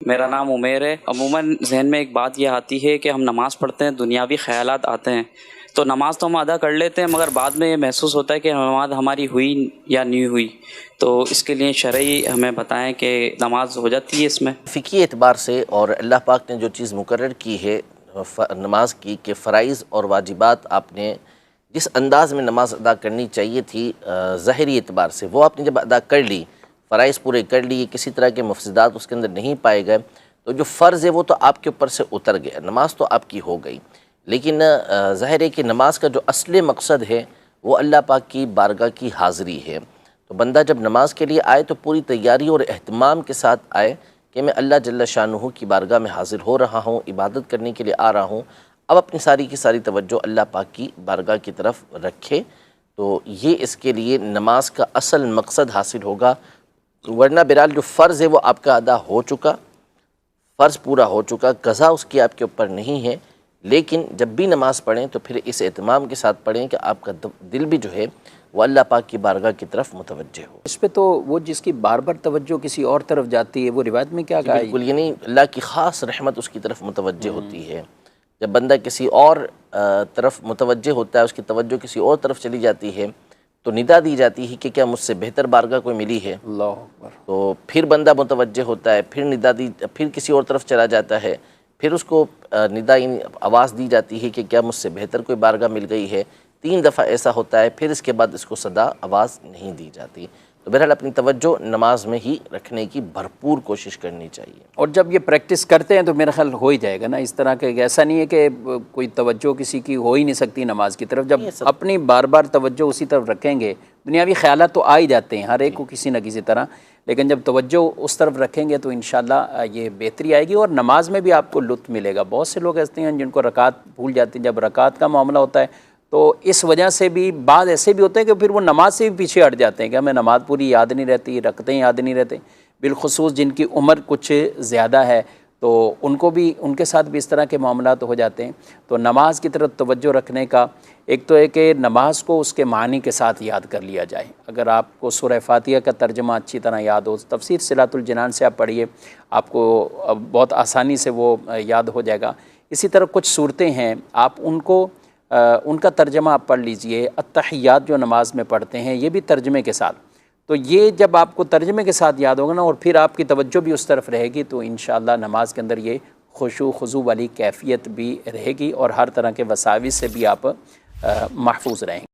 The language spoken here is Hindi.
मेरा नाम उमेर है। अमूमन जहन में एक बात यह आती है कि हम नमाज़ पढ़ते हैं, दुनियावी ख्यालात आते हैं, तो नमाज़ तो हम अदा कर लेते हैं, मगर बाद में ये महसूस होता है कि नमाज़ हमारी हुई या नहीं हुई। तो इसके लिए शरई हमें बताएं कि नमाज हो जाती है इसमें फ़िकी एतबार से। और अल्लाह पाक ने जो चीज़ मुकर्रर की है नमाज की कि फ़राइज़ और वाजिबात आपने जिस अंदाज़ में नमाज अदा करनी चाहिए थी ज़ाहिरी एतबार से, वो आपने जब अदा कर ली, फ़राइज़ पूरे कर लिए, किसी तरह के मुफ़्सिदात उसके अंदर नहीं पाए गए, तो जो फ़र्ज़ है वो तो आपके ऊपर से उतर गया, नमाज तो आपकी हो गई। लेकिन ज़ाहिर है कि नमाज का जो असली मकसद है वो अल्लाह पाक की बारगाह की हाज़िरी है। तो बंदा जब नमाज के लिए आए तो पूरी तैयारी और एहतमाम के साथ आए कि मैं अल्लाह जल्ल शानुहु की बारगाह में हाज़िर हो रहा हूँ, इबादत करने के लिए आ रहा हूँ। अब अपनी सारी की सारी तवज्जो अल्लाह पाक की बारगाह की तरफ रखे, तो ये इसके लिए नमाज का असल मकसद हासिल होगा। वरना बहरहाल जो फ़र्ज़ है वो आपका अदा हो चुका, फ़र्ज़ पूरा हो चुका, क़ज़ा उसकी आपके ऊपर नहीं है। लेकिन जब भी नमाज़ पढ़ें तो फिर इस एहतमाम के साथ पढ़ें कि आपका दिल भी जो है वो अल्लाह पाक की बारगाह की तरफ मुतवज्जे हो। इस पे तो वो जिसकी बार बार तवज्जो किसी और तरफ जाती है, वो रिवायत में क्या कहा है? बिल्कुल, ये नहीं, अल्लाह की ख़ास रहमत उसकी तरफ मुतवज्जे होती है। जब बंदा किसी और तरफ मुतवज्जे होता है, उसकी तवज्जो किसी और तरफ चली जाती है, तो निदा दी जाती है कि क्या मुझसे बेहतर बारगाह कोई मिली है। अल्लाह अकबर। तो फिर बंदा मुतवज्जे होता है, फिर निदा दी, फिर किसी और तरफ चला जाता है, फिर उसको निदा आवाज़ दी जाती है कि क्या मुझसे बेहतर कोई बारगाह मिल गई है। 3 दफ़ा ऐसा होता है, फिर इसके बाद इसको सदा आवाज़ नहीं दी जाती। तो बहरहाल अपनी तवज्जो नमाज में ही रखने की भरपूर कोशिश करनी चाहिए। और जब ये प्रैक्टिस करते हैं तो मेरा ख्याल हो ही जाएगा ना, इस तरह के ऐसा नहीं है कि कोई तवज्जो किसी की हो ही नहीं सकती नमाज की तरफ। जब अपनी बार बार तवज्जो उसी तरफ रखेंगे, दुनियावी ख्यालात तो आ ही जाते हैं हर एक को किसी न किसी तरह, लेकिन जब तवज्जो उस तरफ रखेंगे तो इंशाल्लाह ये बेहतरी आएगी और नमाज में भी आपको लुत्फ़ मिलेगा। बहुत से लोग ऐसे हैं जिनको रकात भूल जाते हैं, जब रकात का मामला होता है तो इस वजह से भी बाद ऐसे भी होते हैं कि फिर वो नमाज से भी पीछे हट जाते हैं कि हमें नमाज पूरी याद नहीं रहती, रखते याद नहीं रहते। बिलखुसूस जिनकी उम्र कुछ ज़्यादा है तो उनको भी, उनके साथ भी इस तरह के मामला तो हो जाते हैं। तो नमाज की तरफ तवज्जो रखने का एक तो है कि नमाज को उसके मानी के साथ याद कर लिया जाए। अगर आपको सूरह फातिहा का तर्जुमा अच्छी तरह याद हो, तफसीर सिलातुल जिनान से आप पढ़िए, आपको बहुत आसानी से वो याद हो जाएगा। इसी तरह कुछ सूरतें हैं, आप उनको उनका तर्जमा आप पढ़ लीजिए। अत्तहियात जो नमाज में पढ़ते हैं ये भी तर्जमे के साथ, तो ये जब आपको तर्जमे के साथ याद होगा ना और फिर आपकी तवज्जो भी उस तरफ रहेगी तो इंशाअल्लाह नमाज के अंदर ये खुशू खुजू वाली कैफियत भी रहेगी और हर तरह के वसाविस से भी आप महफूज रहेंगे।